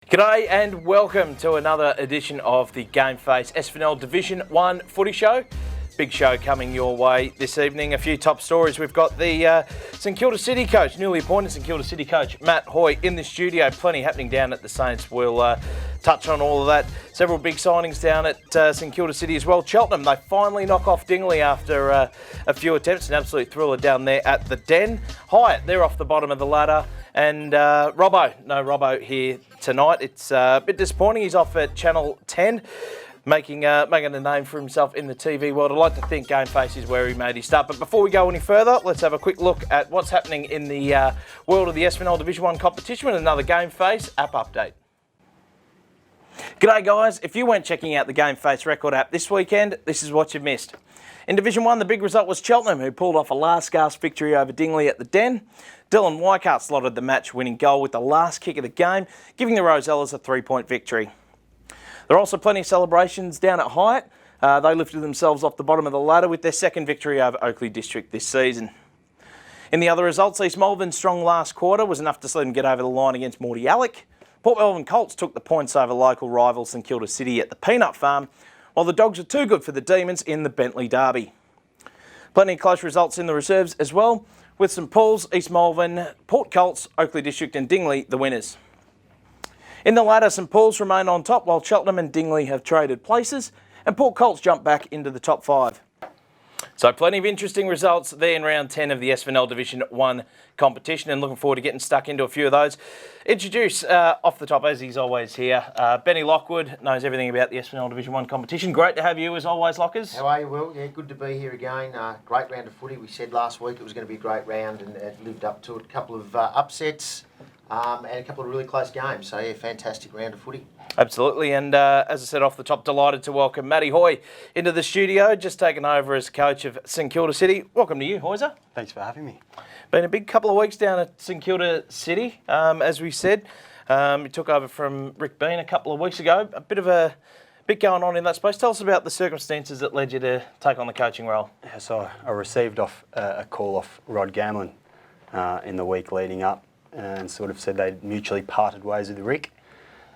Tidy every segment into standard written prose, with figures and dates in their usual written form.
G'day and welcome to another edition of the GameFace SFNL Division 1 Footy Show. Big show coming your way this evening. A few top stories. We've got the St Kilda City coach, newly appointed St Kilda City coach, Matt Hoy, in the studio. Plenty happening down at the Saints. We'll touch on all of that. Several big signings down at St Kilda City as well. Cheltenham, they finally knock off Dingley after a few attempts. An absolute thriller down there at the Den. Hyatt, they're off the bottom of the ladder. And Robbo here tonight. It's a bit disappointing. He's off at Channel 10, making a name for himself in the TV world. I'd like to think GameFace is where he made his start. But before we go any further, let's have a quick look at what's happening in the world of the SFNL Division 1 competition with another GameFace app update. G'day guys, if you weren't checking out the GameFace record app this weekend, this is what you've missed. In Division 1, the big result was Cheltenham, who pulled off a last-gasp victory over Dingley at the Den. Dylan Weikart slotted the match-winning goal with the last kick of the game, giving the Rosellas a 3-point victory. There are also plenty of celebrations down at Hyatt. They lifted themselves off the bottom of the ladder with their second victory over Oakley District this season. In the other results, East Malvern's strong last quarter was enough to see them get over the line against Morty Alec. Port Melbourne Colts took the points over local rival St Kilda City at the Peanut Farm, while the Dogs are too good for the Demons in the Bentley Derby. Plenty of close results in the reserves as well, with St Paul's, East Malvern, Port Colts, Oakley District and Dingley the winners. In the ladder, St Paul's remain on top while Cheltenham and Dingley have traded places and Port Colts jump back into the top 5. So plenty of interesting results there in round 10 of the SFNL Division 1 competition, and looking forward to getting stuck into a few of those. Introduce, off the top as he's always here, Benny Lockwood, knows everything about the SFNL Division 1 competition. Great to have you as always, Lockers. How are you, Will? Yeah, good to be here again. Great round of footy. We said last week it was going to be a great round and it lived up to it. A couple of upsets and a couple of really close games. So yeah, fantastic round of footy. Absolutely, and as I said off the top, delighted to welcome Matty Hoy into the studio, just taken over as coach of St Kilda City. Welcome to you, Hoyser. Thanks for having me. Been a big couple of weeks down at St Kilda City, as we said. You took over from Rick Bean a couple of weeks ago. A bit going on in that space. Tell us about the circumstances that led you to take on the coaching role. Yeah, so I received a call off Rod Gamlin in the week leading up, and sort of said they'd mutually parted ways with Rick.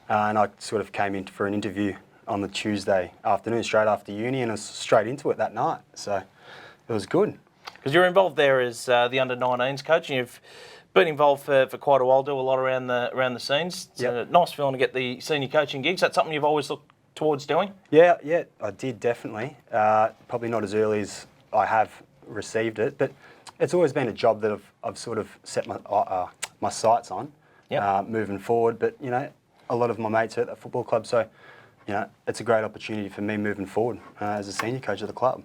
And I sort of came in for an interview on the Tuesday afternoon, straight after uni, and I was straight into it that night. So it was good. Because you're involved there as the under-19s coach, and you've been involved for quite a while, do a lot around the scenes. It's a nice feeling to get the senior coaching gigs. That's something you've always looked towards doing? Yeah, I did definitely. Probably not as early as I have received it, but it's always been a job that I've sort of set my sights on moving forward. But, you know, a lot of my mates are at the football club, so, you know, it's a great opportunity for me moving forward as a senior coach of the club.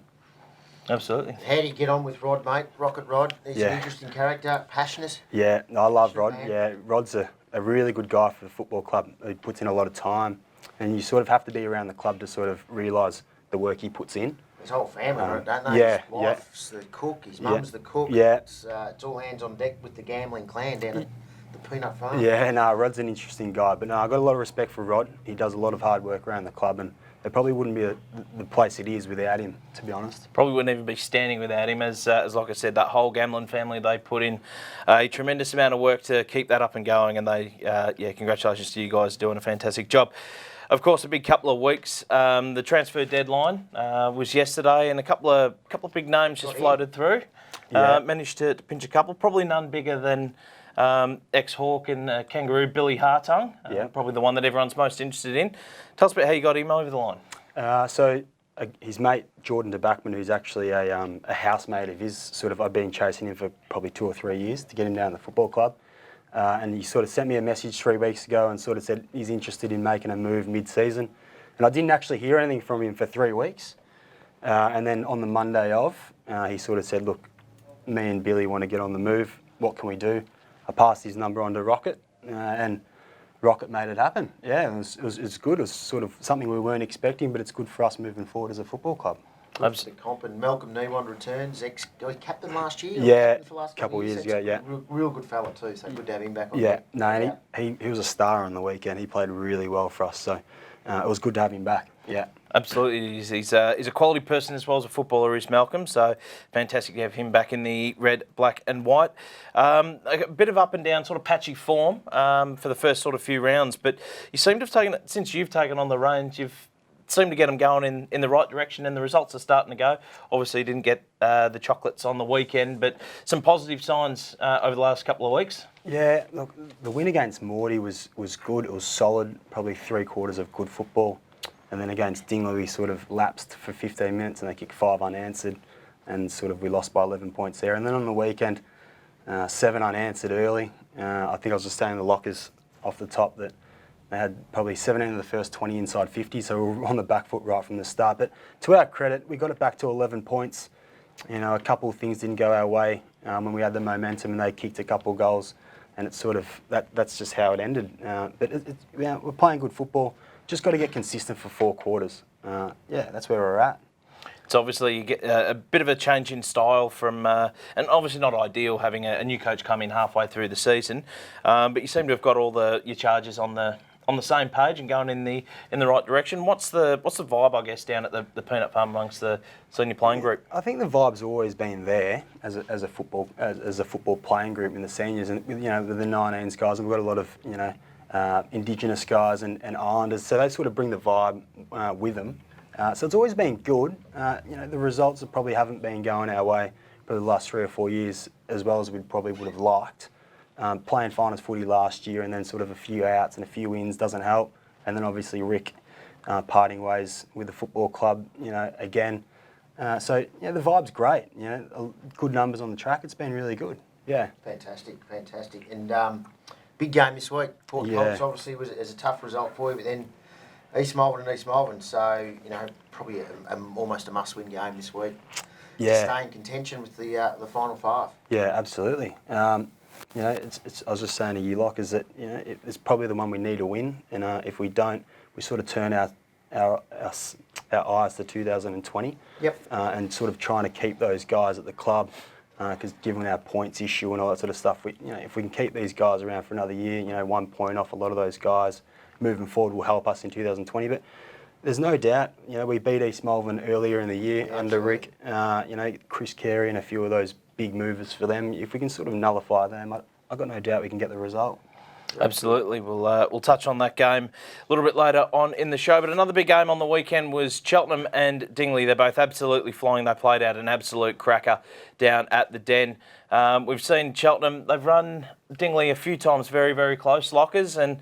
Absolutely. How do you get on with Rod, mate? Rocket Rod. He's an interesting character, passionate. Yeah, I love Rod. Man. Yeah, Rod's a really good guy for the football club. He puts in a lot of time, and you sort of have to be around the club to sort of realise the work he puts in. His whole family, don't they? Yeah, his wife's the cook, his mum's the cook. Yeah. It's all hands on deck with the gambling clan down at the Peanut Farm. Yeah, no, Rod's an interesting guy. But no, I've got a lot of respect for Rod. He does a lot of hard work around the club, and it probably wouldn't be the place it is without him, to be honest. Probably wouldn't even be standing without him. As like I said, that whole Gamlin family, they put in a tremendous amount of work to keep that up and going, and they, congratulations to you guys doing a fantastic job. Of course, a big couple of weeks. The transfer deadline was yesterday, and a couple of big names just floated through. Managed to pinch a couple, probably none bigger than ex-Hawk and Kangaroo Billy Hartung, probably the one that everyone's most interested in. Tell us about how you got him over the line. So his mate Jordan de Backman, who's actually a housemate of his, I've been chasing him for probably 2 or 3 years to get him down to the football club. And he sort of sent me a message 3 weeks ago and sort of said he's interested in making a move mid-season. And I didn't actually hear anything from him for 3 weeks. And then on the Monday of, he sort of said, look, me and Billy want to get on the move. What can we do? I passed his number on to Rocket, and Rocket made it happen. Yeah, it was good. It was sort of something we weren't expecting, but it's good for us moving forward as a football club. The comp, and Malcolm Newon returns, captain last year. Yeah, a couple of years ago. Yeah, real good fella too. So good to have him back on. Yeah, no, and he was a star on the weekend. He played really well for us, so it was good to have him back. Yeah. Absolutely, he's a quality person as well as a footballer, is Malcolm. So fantastic to have him back in the red, black, and white. A bit of up and down, sort of patchy form for the first sort of few rounds, but you seem to have taken it since you've taken on the reins. You've seemed to get them going in the right direction, and the results are starting to go. Obviously, you didn't get the chocolates on the weekend, but some positive signs over the last couple of weeks. Yeah, look, the win against Morty was good. It was solid, probably 3/4 of good football. And then against Dingley, we sort of lapsed for 15 minutes and they kicked 5 unanswered, and sort of we lost by 11 points there. And then on the weekend, 7 unanswered early. I think I was just saying the lockers off the top that they had probably 17 of the first 20 inside 50, so we were on the back foot right from the start. But to our credit, we got it back to 11 points. You know, a couple of things didn't go our way when we had the momentum, and they kicked a couple of goals, and it's sort of that's just how it ended. But we're playing good football. Just got to get consistent for 4 quarters. Yeah, that's where we're at. So obviously you get a bit of a change in style from, and obviously not ideal having a new coach come in halfway through the season, but you seem to have got all your charges on the same page and going in the right direction. What's the vibe, I guess, down at the Peanut Farm amongst the senior playing group? I think the vibe's always been there as a football playing group in the seniors, and you know, with the 19s guys, and we've got a lot of Indigenous guys and Islanders, so they sort of bring the vibe with them. So it's always been good. You know, the results probably haven't been going our way for the last 3 or 4 years as well as we probably would have liked. Playing finals footy last year and then sort of a few outs and a few wins doesn't help. And then obviously Rick parting ways with the football club, you know, again. So yeah, the vibe's great. You know, good numbers on the track. It's been really good. Yeah. Fantastic. And big game this week. Port Colts obviously was a tough result for you, but then East Melbourne. So you know, probably almost a must-win game this week. Yeah. To stay in contention with the final 5. Yeah, absolutely. You know, I was just saying to you, Locke, is that you know it's probably the one we need to win, and if we don't, we sort of turn our eyes to 2020. Yep. And sort of trying to keep those guys at the club, because given our points issue and all that sort of stuff, if we can keep these guys around for another year, you know, 1 point off a lot of those guys moving forward will help us in 2020. But there's no doubt, you know, we beat East Melbourne earlier in the year under Rick. You know, Chris Carey and a few of those big movers for them. If we can sort of nullify them, I've got no doubt we can get the result. Absolutely. We'll touch on that game a little bit later on in the show. But another big game on the weekend was Cheltenham and Dingley. They're both absolutely flying. They played out an absolute cracker down at the Den. We've seen Cheltenham, they've run Dingley a few times very, very close, Lockers, and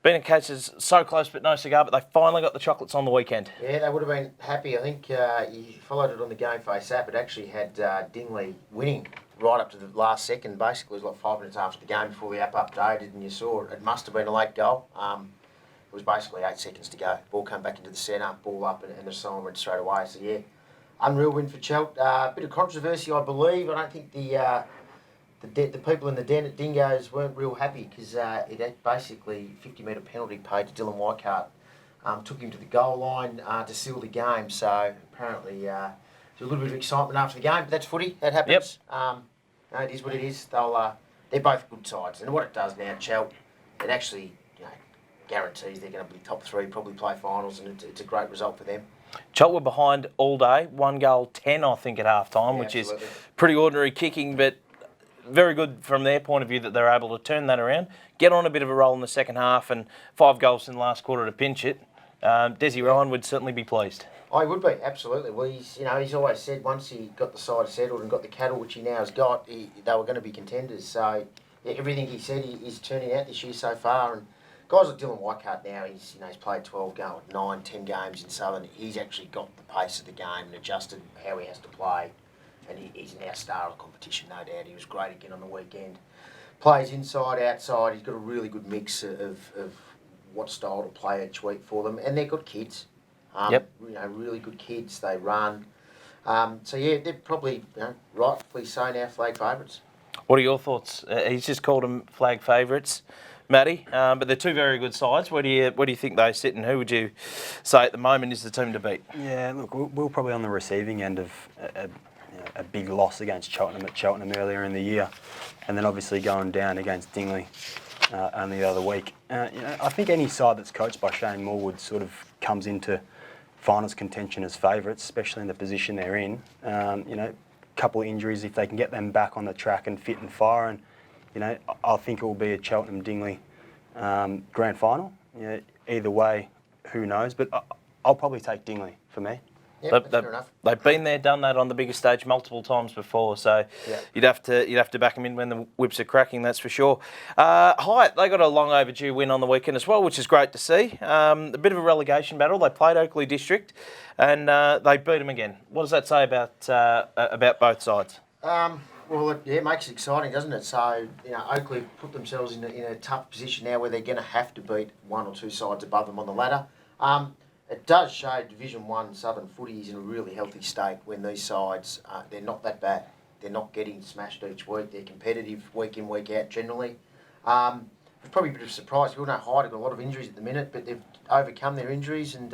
been in cases so close but no cigar, but they finally got the chocolates on the weekend. Yeah, they would have been happy. I think you followed it on the GameFace app. It actually had Dingley winning right up to the last second. Basically, it was like 5 minutes after the game before the app updated, and you saw it must have been a late goal. It was basically 8 seconds to go. Ball came back into the centre, ball up, and the sign went straight away. So yeah, unreal win for Chelt. Bit of controversy, I believe. I don't think the people in the Den at Dingoes weren't real happy because it had basically 50-metre penalty paid to Dylan Weikart. Took him to the goal line to seal the game. So apparently there's a little bit of excitement after the game, but that's footy. That happens. Yep. No, it is what it is. They're both good sides, and what it does now, Chelt, it actually guarantees they're going to be top 3, probably play finals, and it's a great result for them. Chelt were behind all day, 1 goal 10, I think, at half time, which absolutely. is pretty ordinary kicking, but very good from their point of view that they're able to turn that around, get on a bit of a roll in the second half, and 5 goals in the last quarter to pinch it. Desi Ryan would certainly be pleased. I would be, absolutely. Well, he's always said once he got the side settled and got the cattle, which he now has got, they were going to be contenders. So everything he said is turning out this year so far. And guys like Dylan Weikart now, he's played 9, 10 games in Southern. He's actually got the pace of the game and adjusted how he has to play. And he's now star of the competition, no doubt. He was great again on the weekend. Plays inside, outside. He's got a really good mix of what style to play each week for them. And they're good kids. Yep. Really good kids. They run. So yeah, they're probably rightfully so now flag favourites. What are your thoughts? He's just called them flag favourites, Matty. But they're 2 very good sides. Where do you think they sit, and who would you say at the moment is the team to beat? Yeah, look, we're probably on the receiving end of a big loss against Cheltenham earlier in the year, and then obviously going down against Dingley only the other week. I think any side that's coached by Shane Morwood sort of comes into finals contention as favourites, especially in the position they're in. Couple of injuries, if they can get them back on the track and fit and fire, and I think it will be a Cheltenham-Dingley grand final. Either way, who knows? But I'll probably take Dingley for me. Yep, that's fair enough. They've been there, done that on the biggest stage multiple times before, so you'd have to back them in when the whips are cracking. That's for sure. Hyatt, they got a long overdue win on the weekend as well, which is great to see. A bit of a relegation battle. They played Oakley District, and they beat them again. What does that say about both sides? Well, it makes it exciting, doesn't it? So, Oakley put themselves in a tough position now where they're going to have to beat one or two sides above them on the ladder. It does show Division 1 Southern Footy is in a really healthy state when these sides, they're not that bad. They're not getting smashed each week. They're competitive week in, week out generally. It's probably a bit of a surprise. We all know Hyde have got a lot of injuries at the minute, but they've overcome their injuries. And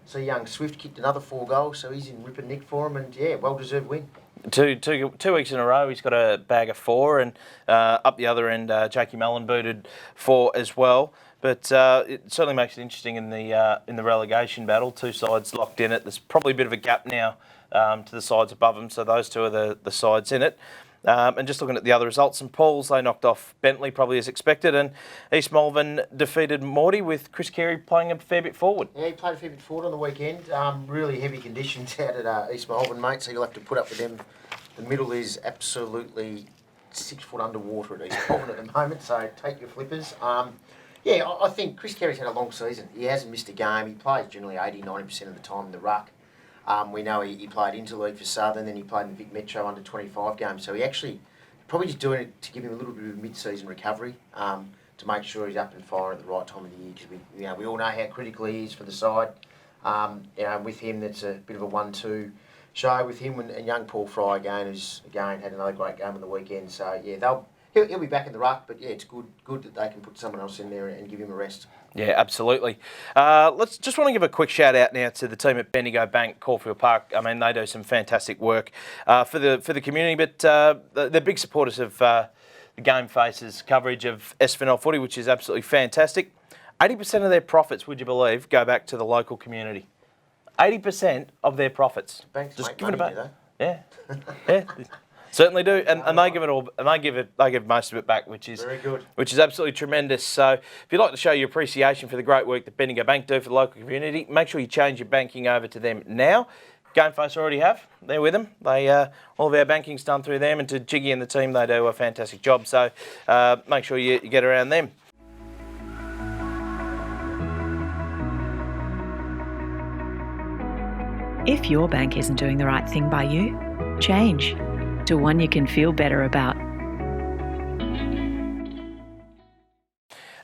so young Swift kicked another 4 goals, so he's in rip and nick for him. And, well-deserved win. 2 weeks in a row, he's got a bag of 4, and up the other end, Jakey Mellon booted 4 as well. But it certainly makes it interesting in the relegation battle. 2 sides locked in it. There's probably a bit of a gap now to the sides above them, so those 2 are the sides in it. And just looking at the other results, St Paul's, they knocked off Bentley probably as expected, and East Malvern defeated Morty with Chris Carey playing a fair bit forward. Yeah, he played a fair bit forward on the weekend. Really heavy conditions out at East Malvern, mate, so you'll have to put up with them. The middle is absolutely 6 foot underwater at East Malvern at the moment, so take your flippers. I think Chris Carey's had a long season. He hasn't missed a game. He plays generally 80-90% of the time in the ruck. We know he played interleague for Southern, then he played in the Vic Metro under 25 games. So he actually probably just doing it to give him a little bit of mid-season recovery to make sure he's up and firing at the right time of the year, because we all know how critical he is for the side. With him, that's a bit of a 1-2 show with him and young Paul Fry again, who's again had another great game on the weekend. So he'll be back in the ruck, but it's good that they can put someone else in there and give him a rest. Yeah, absolutely. Let's just want to give a quick shout out now to the team at Bendigo Bank, Caulfield Park. I mean, they do some fantastic work for the community, but they're big supporters of the GameFace's coverage of SFNL Footy, which is absolutely fantastic. 80% of their profits, would you believe, go back to the local community. 80% of their profits. Banks just make give money, it back. Yeah. Certainly do, and they give it all, and they give most of it back, which is very good, which is absolutely tremendous. So, if you'd like to show your appreciation for the great work that Bendigo Bank do for the local community, make sure you change your banking over to them now. GameFace already have; they're with them. They all of our banking's done through them, and to Jiggy and the team, they do a fantastic job. So, make sure you get around them. If your bank isn't doing the right thing by you, change to one you can feel better about.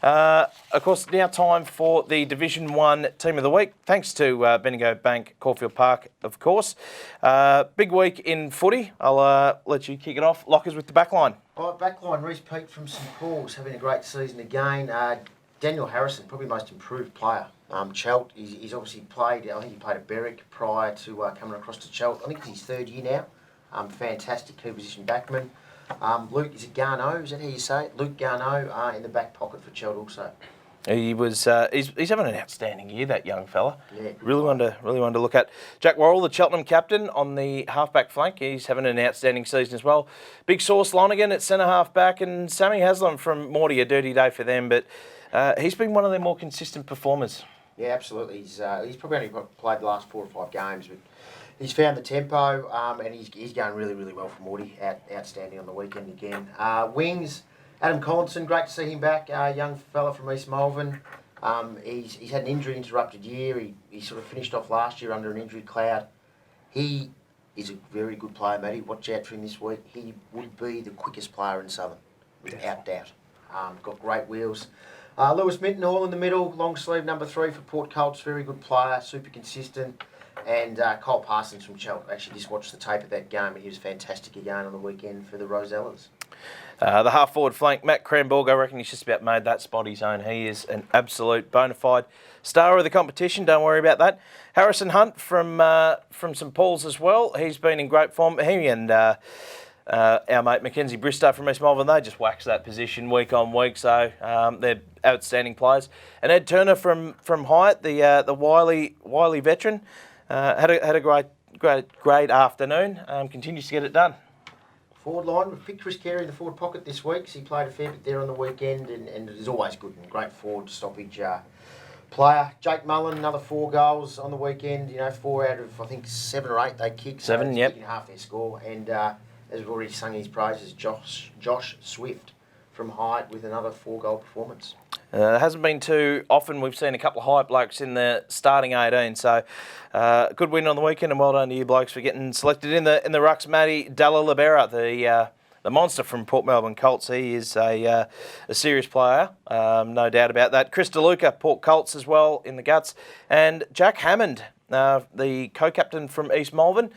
Of course, now time for the Division 1 Team of the Week. Thanks to Bendigo Bank, Caulfield Park, of course. Big week in footy. I'll let you kick it off. Lockers with the backline. Backline, Reece Pete from St Paul's having a great season again. Daniel Harrison, probably most improved player. Chelt, he's obviously played, I think he played at Berwick prior to coming across to Chelt. I think it's his 3rd year now. Fantastic key position backman. Luke, is it Garneau? Is that how you say it? Luke Garneau in the back pocket for Chelt also. He was. He's having an outstanding year, that young fella. Yeah, really one to look at. Jack Worrell, the Cheltenham captain, on the halfback flank. He's having an outstanding season as well. Big Sauce Lonergan at centre halfback, and Sammy Haslam from Morty. A dirty day for them, but he's been one of their more consistent performers. Yeah, absolutely. He's probably only played the last 4 or 5 games, but he's found the tempo, and he's going really, really well for Morty. Outstanding on the weekend again. Wings, Adam Collinson, great to see him back. Young fella from East Malvern. He's had an injury-interrupted year. He sort of finished off last year under an injury cloud. He is a very good player, Matty. Watch out for him this week. He would be the quickest player in Southern, without doubt. Got great wheels. Lewis Minton, all in the middle, long sleeve number 3 for Port Colts, very good player, super consistent. And Cole Parsons from Chelt. Actually just watched the tape of that game, and he was fantastic again on the weekend for the Rosellas. The half-forward flank, Matt Cranborg, I reckon he's just about made that spot his own. He is an absolute bona fide star of the competition, don't worry about that. Harrison Hunt from St Paul's as well. He's been in great form. He and our mate Mackenzie Bristow from East Malvern, they just wax that position week on week. So they're outstanding players. And Ed Turner from Hyatt, the wily veteran, had a great afternoon. Continues to get it done. Forward line, we've picked Chris Carey in the forward pocket this week, so he played a fair bit there on the weekend, and it is always good and great forward stoppage player. Jake Mullen, another 4 goals on the weekend, 4 out of, I think, 7 or 8 they kicked. 7, so yep. Kicking half their score, and as we've already sung his praises, Josh Swift from Hyatt with another 4-goal performance. It hasn't been too often. We've seen a couple of Hyatt blokes in the starting 18, so good win on the weekend, and well done to you blokes for getting selected in the rucks. Matty Dalla Libera, the monster from Port Melbourne Colts. He is a serious player, no doubt about that. Chris DeLuca, Port Colts as well in the guts, and Jack Hammond, the co-captain from East Malvern.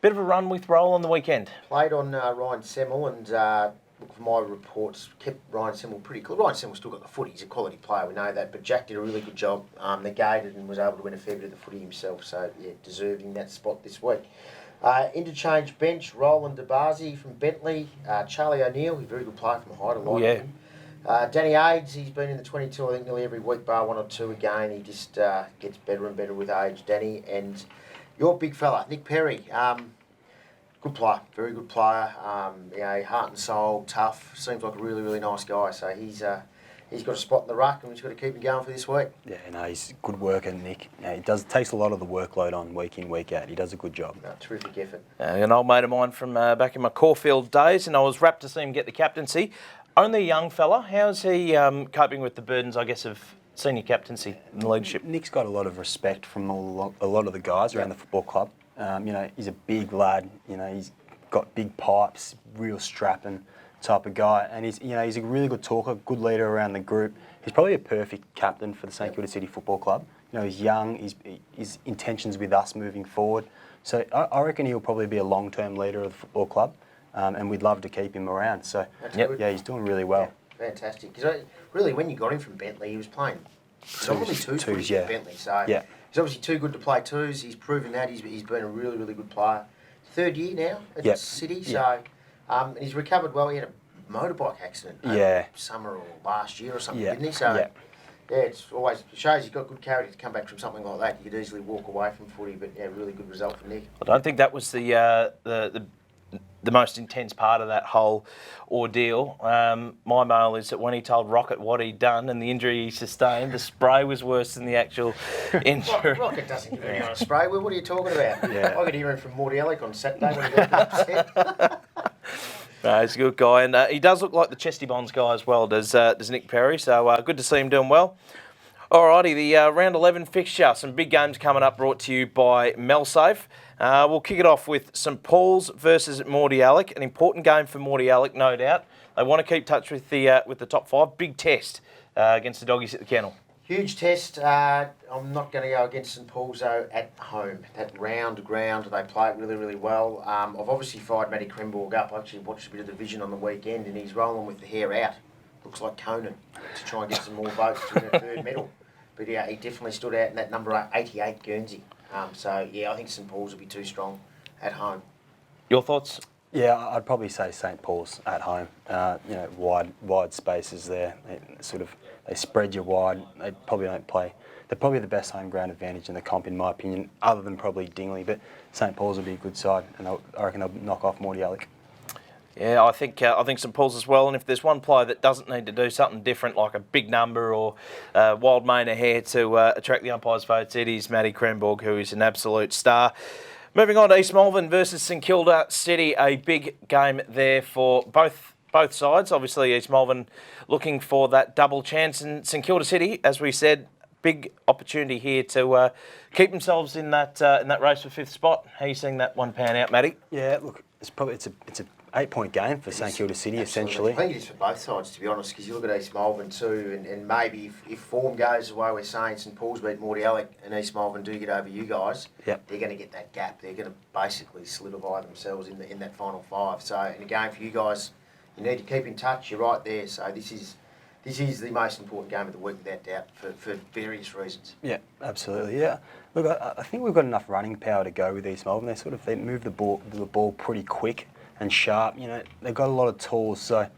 Bit of a run with roll on the weekend. Played on Ryan Semmel, and look, for my reports, kept Ryan Semmel pretty cool. Ryan Semmel's still got the footy. He's a quality player, we know that. But Jack did a really good job, negated, and was able to win a fair bit of the footy himself. So, yeah, deserving that spot this week. Interchange bench, Roland DeBarzi from Bentley. Charlie O'Neill, who's a very good player from Hyde. Him. Danny Ades, he's been in the 22, I think, nearly every week, bar 1 or 2 again. He just gets better and better with age, Danny. And your big fella, Nick Perry. Good player, very good player. Heart and soul, tough. Seems like a really, really nice guy. So he's got a spot in the ruck, and we've just got to keep him going for this week. Yeah, no, he's a good worker, Nick. He takes a lot of the workload on week in, week out. He does a good job. No, terrific effort. An old mate of mine from back in my Caulfield days, and I was rapt to see him get the captaincy. Only a young fella. How's he coping with the burdens, I guess, of senior captaincy and leadership? Nick's got a lot of respect from a lot of the guys around the football club. He's a big lad. He's got big pipes, real strapping type of guy, and he's a really good talker, good leader around the group. He's probably a perfect captain for the St Kilda City Football Club. He's young. His intentions with us moving forward. So I reckon he'll probably be a long-term leader of the football club, and we'd love to keep him around. So he's doing really well. Yeah, fantastic. Because really, when you got him from Bentley, he was playing probably twos for Bentley. So he's obviously too good to play twos. He's proven that. He's been a really, really good player. 3rd year now at City. So and he's recovered well. He had a motorbike accident summer or last year or something, didn't he? So it shows he's got good character to come back from something like that. You could easily walk away from footy, but really good result for Nick. I don't think that was the most intense part of that whole ordeal. My mail is that when he told Rocket what he'd done and the injury he sustained, the spray was worse than the actual injury. Rocket doesn't give anyone a spray. What are you talking about? I could hear him from Morty Alec on Saturday when he got upset. No, he's a good guy, and he does look like the Chesty Bonds guy as well, does Nick Perry, so good to see him doing well. Alrighty, the round 11 fixture, some big games coming up, brought to you by Melsafe. We'll kick it off with St Paul's versus Morty Alec, an important game for Morty Alec, no doubt. They want to keep touch with the top 5. Big test against the Doggies at the Kennel. Huge test. I'm not going to go against St Paul's though at home. That round ground, they play it really, really well. I've obviously fired Matty Kremborg up. I actually watched a bit of the vision on the weekend, and he's rolling with the hair out. Looks like Conan to try and get some more votes to win a 3rd medal. But he definitely stood out in that number 88 Guernsey. I think St Paul's will be too strong at home. Your thoughts? Yeah, I'd probably say St Paul's at home. Wide spaces there. They spread you wide. They probably don't play. They're probably the best home ground advantage in the comp, in my opinion, other than probably Dingley. But St Paul's will be a good side, and I reckon they'll knock off Morty Alec. Yeah, I think St Paul's as well. And if there's one player that doesn't need to do something different, like a big number or wild mane of hair to attract the umpires' votes, it is Matty Kremborg, who is an absolute star. Moving on to East Malvern versus St Kilda City, a big game there for both sides. Obviously, East Malvern looking for that double chance, and St Kilda City, as we said, big opportunity here to keep themselves in that race for 5th spot. How are you seeing that one pan out, Matty? Yeah, look, it's a 8-point game for St Kilda City, essentially. I think it is for both sides, to be honest, because you look at East Malvern too, and maybe if form goes the way we're saying, St Paul's beat Morty Alec and East Malvern do get over you guys, they're going to get that gap. They're going to basically solidify themselves in that final 5. So in a game for you guys, you need to keep in touch. You're right there. So this is the most important game of the week, without doubt, for various reasons. Yeah, absolutely. Yeah. Look, I think we've got enough running power to go with East Malvern. They move the ball pretty quick. and sharp. You know, they've got a lot of tools. So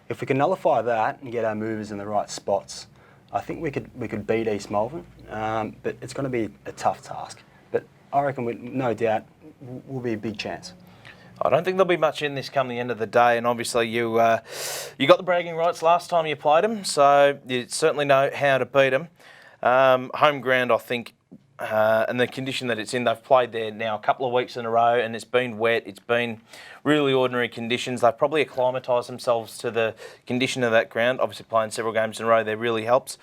if we can nullify that and get our movers in the right spots, I think we could beat East Malvern. But it's going to be a tough task. But I reckon, no doubt, will be a big chance. I don't think there'll be much in this come the end of the day, and obviously you got the bragging rights last time you played them, so you certainly know how to beat them. Home ground, I think, and the condition that it's in, they've played there now a couple of weeks in a row, and it's been wet, it's been really ordinary conditions. They've probably acclimatised themselves to the condition of that ground. Obviously playing several games in a row there really helps.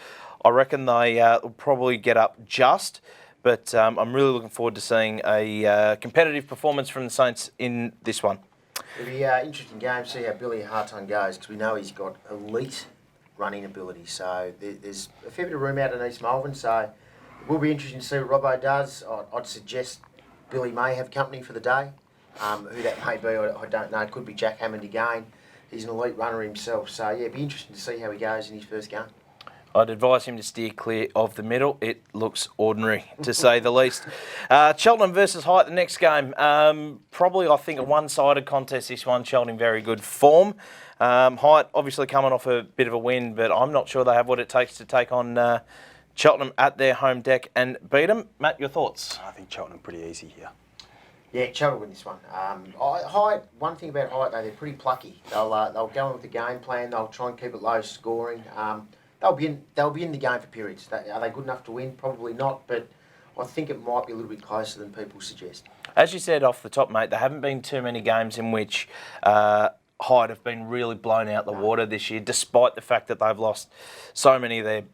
I reckon they will probably get up just. But I'm really looking forward to seeing a competitive performance from the Saints in this one. It'll be an interesting game, see how Billy Hartung goes, because we know he's got elite running ability. So there's a fair bit of room out in East Malvern, so it will be interesting to see what Robbo does. I'd suggest Billy may have company for the day. Who that may be, I don't know. It could be Jack Hammond again. He's an elite runner himself. So, yeah, it'd be interesting to see how he goes in his first game. I'd advise him to steer clear of the middle. It looks ordinary, to say the least. Cheltenham versus Height, the next game. Probably, I think, a one-sided contest, this one. Cheltenham, very good form. Height, obviously, coming off a bit of a win, but I'm not sure they have what it takes to take on Cheltenham at their home deck and beat them. Matt, your thoughts? I think Cheltenham pretty easy here. Yeah, Cheltenham win this one. Height, one thing about Height, though, they're pretty plucky. They'll go in with the game plan. They'll try and keep it low scoring. They'll be in the game for periods. Are they good enough to win? Probably not, but I think it might be a little bit closer than people suggest. As you said off the top, mate, there haven't been too many games in which Hyde have been really blown out the water this year, despite the fact that they've lost so many of their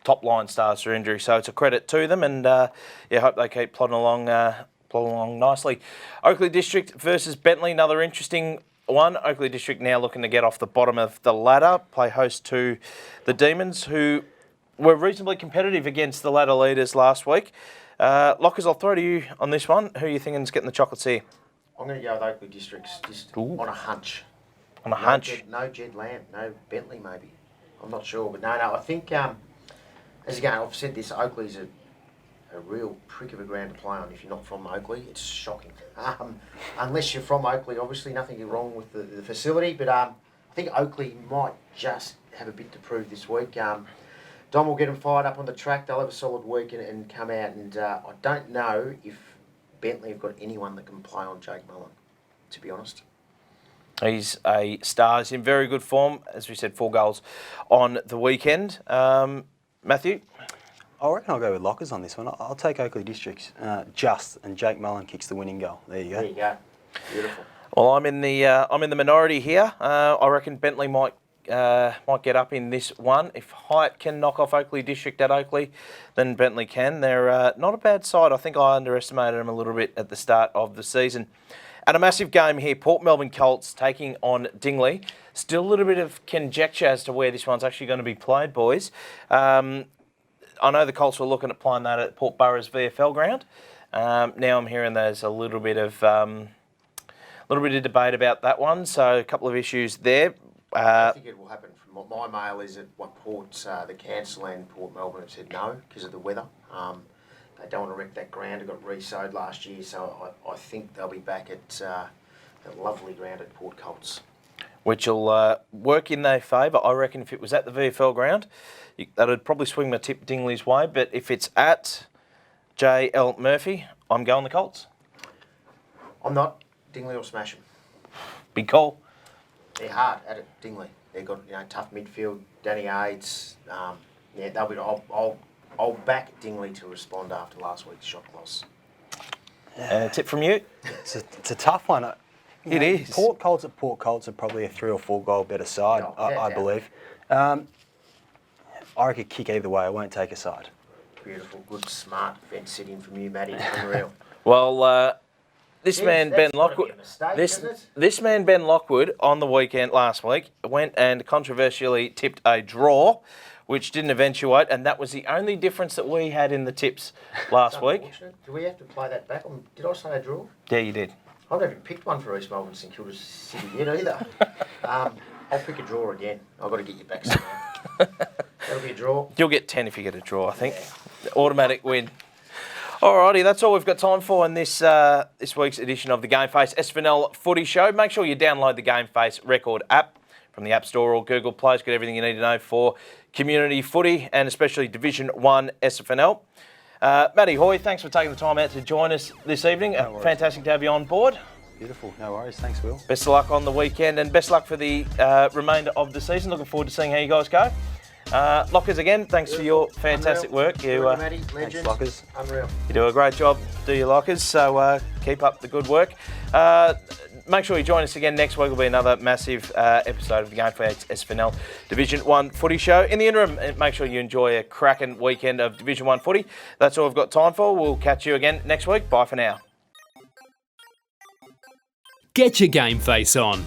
top line stars through injury. So it's a credit to them, and hope they keep plodding along nicely. Oakley District versus Bentley, another interesting one. Oakley District now looking to get off the bottom of the ladder, play host to the Demons, who were reasonably competitive against the ladder leaders last week. Lockers, I'll throw to you on this one. Who are you thinking is getting the chocolates here? I'm going to go with Oakley Districts, just on a hunch. On a hunch? No Jed Lamb, no Bentley maybe. I'm not sure, but no, I think, as again, I've said this, Oakley's a real prick of a ground to play on if you're not from Oakley. It's shocking. Unless you're from Oakley, obviously nothing wrong with the facility, but I think Oakley might just have a bit to prove this week. Dom will get them fired up on the track. They'll have a solid week and come out, and I don't know if Bentley have got anyone that can play on Jake Mullen, to be honest. He's a star. He's in very good form. As we said, 4 goals on the weekend. Matthew? I reckon I'll go with Lockers on this one. I'll take Oakley Districts and Jake Mullen kicks the winning goal. There you go. There you go. Beautiful. Well, I'm in the minority here. I reckon Bentley might get up in this one. If Height can knock off Oakley District at Oakley, then Bentley can. They're not a bad side. I think I underestimated them a little bit at the start of the season. And a massive game here, Port Melbourne Colts taking on Dingley. Still a little bit of conjecture as to where this one's actually going to be played, boys. I know the Colts were looking at playing that at Port Borough's VFL ground. Now I'm hearing there's a little bit of debate about that one, so a couple of issues there. I think it will happen. From what my mail is, at what Port's the council and Port Melbourne have said no because of the weather. They don't want to wreck that ground. It got re-sowed last year, so I think they'll be back at that lovely ground at Port Colts. Which will work in their favour. I reckon if it was at the VFL ground, that'd probably swing my tip Dingley's way. But if it's at J.L. Murphy, I'm going the Colts. I'm not. Dingley will smash them. Big call. They're hard at it, Dingley. They've got tough midfield. Danny Aids. They'll be. I'll back Dingley to respond after last week's shot loss. Tip from you? It's a tough one. It is. Port Colts are probably a 3 or 4 goal better side, I believe. I reckon kick either way. I won't take a side. Beautiful, good, smart fence sitting from you, Matty. Unreal. Well, this man Ben Lockwood on the weekend last week went and controversially tipped a draw, which didn't eventuate, and that was the only difference that we had in the tips last week. Do we have to play that back? Did I say a draw? Yeah, you did. I haven't even picked one for East Melbourne St Kilda City yet either. I'll pick a draw again. I've got to get you back somehow. That'll be a draw. You'll get 10 if you get a draw, I think. Yeah. Automatic win. Alrighty, that's all we've got time for in this this week's edition of the GameFace SFNL Footy Show. Make sure you download the GameFace Record app from the App Store or Google Play. Get everything you need to know for community footy and especially Division 1 SFNL. Matty Hoy, thanks for taking the time out to join us this evening. Fantastic to have you on board. Beautiful. No worries. Thanks, Will. Best of luck on the weekend and best luck for the remainder of the season. Looking forward to seeing how you guys go. Lockers, again, thanks for your fantastic work. You, Matty, legend. Lockers. Unreal. You do a great job, do your Lockers, so keep up the good work. Make sure you join us again next week. Will be another massive episode of the GameFace SFNL Division 1 Footy Show. In the interim, make sure you enjoy a cracking weekend of Division 1 footy. That's all we've got time for. We'll catch you again next week. Bye for now. Get your game face on.